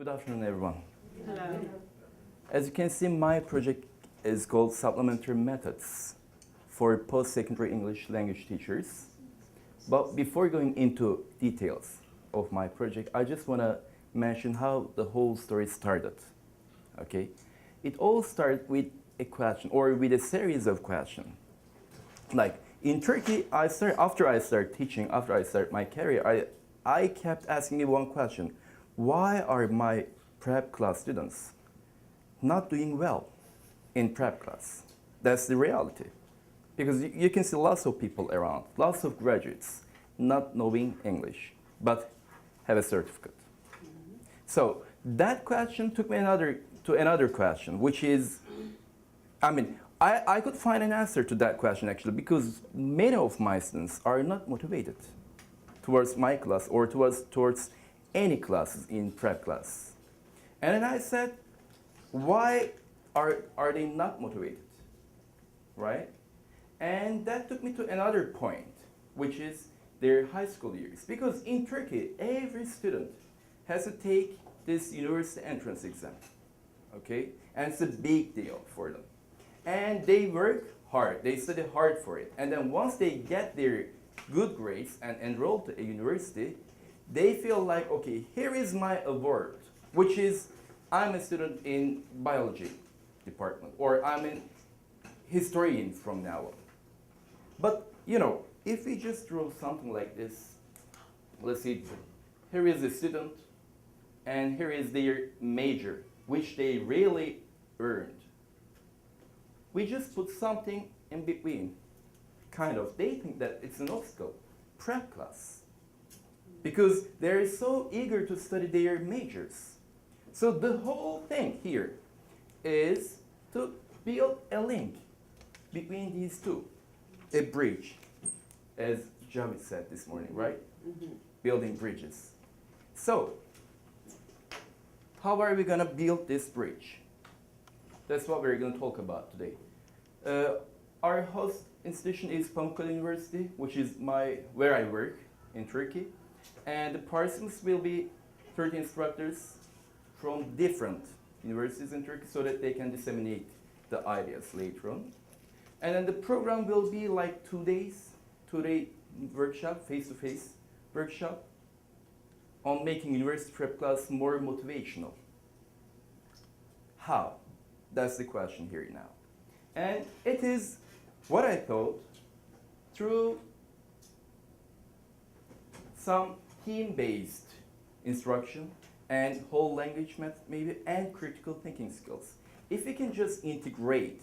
Good afternoon, everyone. Hello. As you can see, my project is called Supplementary Methods for Post-Secondary English Language Teachers. But before going into details of my project, I just want to mention how the whole story started. Okay? It all started with a question, or with a series of questions. Like in Turkey, after I started my career, I kept asking me one question: why are my prep class students not doing well in prep class? That's the reality. Because you can see lots of people around, lots of graduates not knowing English, but have a certificate. So that question took me to another question, which is, I could find an answer to that question actually, because many of my students are not motivated towards my class or towards any classes in prep class. And then I said, why are they not motivated, right? And that took me to another point, which is their high school years. Because in Turkey, every student has to take this university entrance exam, okay? And it's a big deal for them. And they work hard, they study hard for it. And then once they get their good grades and enroll to a university, they feel like, okay, here is my award, which is I'm a student in biology department, or I'm a historian from now on. But, if we just draw something like this, let's see, here is a student, and here is their major, which they really earned. We just put something in between, kind of. They think that it's an obstacle, prep class, because they're so eager to study their majors. So the whole thing here is to build a link between these two, a bridge, as Javid said this morning, right? Mm-hmm. Building bridges. So, how are we going to build this bridge? That's what we're going to talk about today. Our host institution is Pamukkale University, which is where I work in Turkey. And the participants will be 30 instructors from different universities in Turkey so that they can disseminate the ideas later on. And then the program will be like 2 days, 2-day workshop, face-to-face workshop on making university prep class more motivational. How? That's the question here now. And it is what I thought through some theme-based instruction and whole language method maybe, and critical thinking skills. If we can just integrate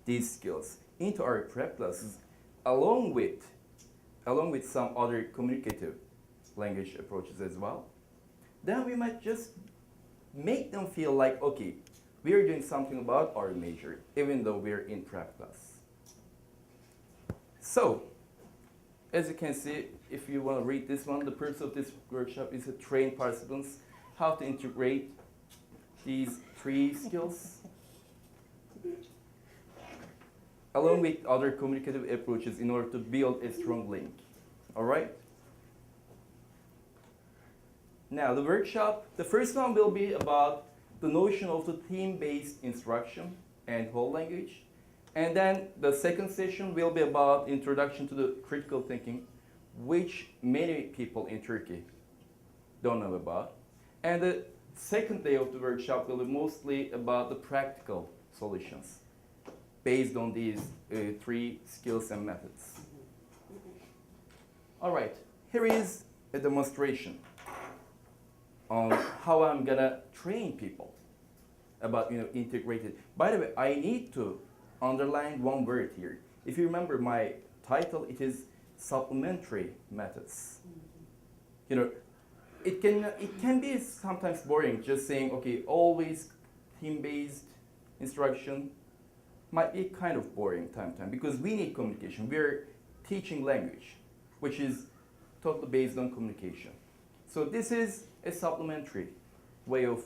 these skills into our prep classes along with some other communicative language approaches as well, then we might just make them feel like, okay, we are doing something about our major, even though we're in prep class. So, as you can see, if you want to read this one, the purpose of this workshop is to train participants how to integrate these 3 skills along with other communicative approaches in order to build a strong link. All right? Now, the workshop, the first one will be about the notion of the theme-based instruction and whole language. And then the second session will be about introduction to the critical thinking, which many people in Turkey don't know about. And the second day of the workshop will be mostly about the practical solutions based on these 3 skills and methods. All right, here is a demonstration on how I'm gonna train people about integrated. By the way, I need to underline one word here. If you remember my title, it is supplementary methods. It can be sometimes boring just saying, okay, always theme-based instruction. Might be kind of boring time to time because we need communication. We're teaching language, which is totally based on communication. So this is a supplementary way of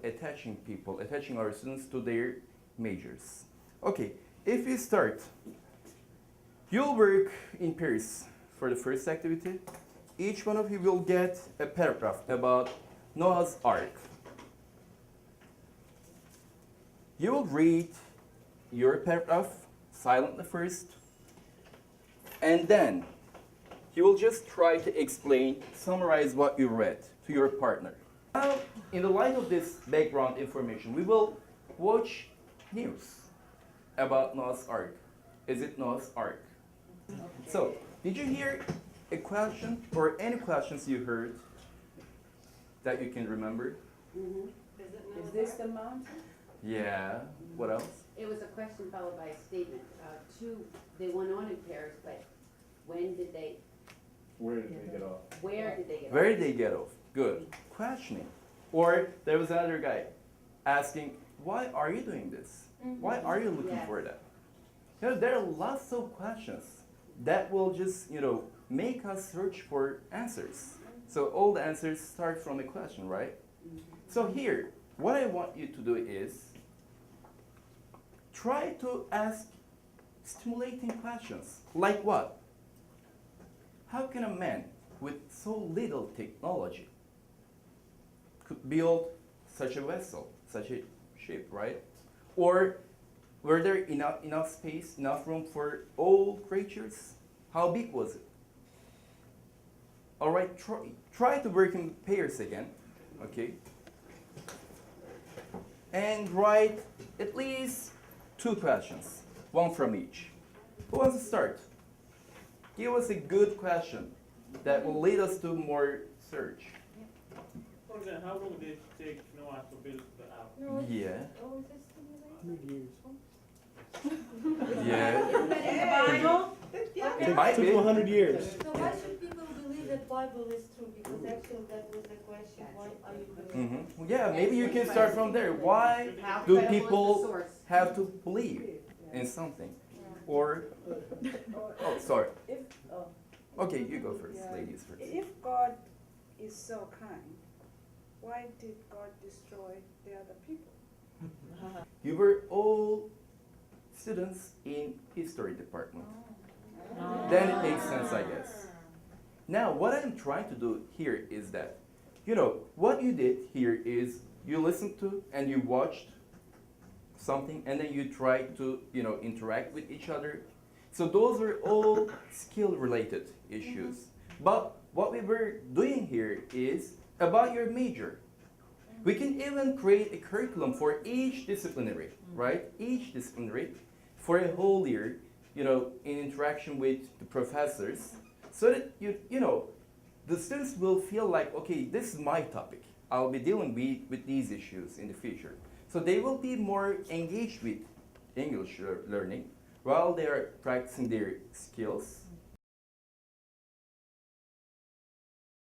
attaching our students to their majors. Okay, if we start, you'll work in pairs for the first activity. Each one of you will get a paragraph about Noah's Ark. You will read your paragraph silently first, and then you will just try to explain, summarize what you read to your partner. Now, in the light of this background information, we will watch news about Noah's Ark. Is it Noah's Ark? Okay. So, did you hear a question or any questions you heard that you can remember? Mm-hmm. Is this the mountain? Yeah. What else? It was a question followed by a statement. They went on in pairs, but when did they? Where did they get off? Where did they get? Where did they get off? Good. Questioning. Or there was another guy asking, why are you doing this? Why are you looking for that? You know, there are lots of questions that will just, make us search for answers. So all the answers start from a question, right? So here, what I want you to do is try to ask stimulating questions. Like what? How can a man with so little technology could build such a vessel, such a ship, right? Or were there enough space, enough room for all creatures? How big was it? All right, try to work in pairs again, okay? And write at least 2 questions, one from each. Who wants to start? Give us a good question that will lead us to more search. For example, how long did it take Noah to build the ark? Yeah. Oh, is this stimulating? 100 years. Yeah. The Bible? It might Took be. 100 years. So why should people believe that Bible is true? Because actually that was the question. Why are you believing? Yeah, maybe you can start from there. Why How do credible is the people source? have to believe in something? Or, oh, sorry. If, Okay, you go first, Yeah. ladies first. if God is so kind, why did God destroy the other people? You were all students in history department. Then it makes sense, I guess. Now, what I'm trying to do here is that, what you did here is you listened to and you watched something and then you tried to, interact with each other. So those are all skill-related issues. But what we were doing here is about your major. We can even create a curriculum for each disciplinary, right? Each disciplinary for a whole year, in interaction with the professors, so that the students will feel like, okay, this is my topic. I'll be dealing with these issues in the future. So they will be more engaged with English learning while they are practicing their skills.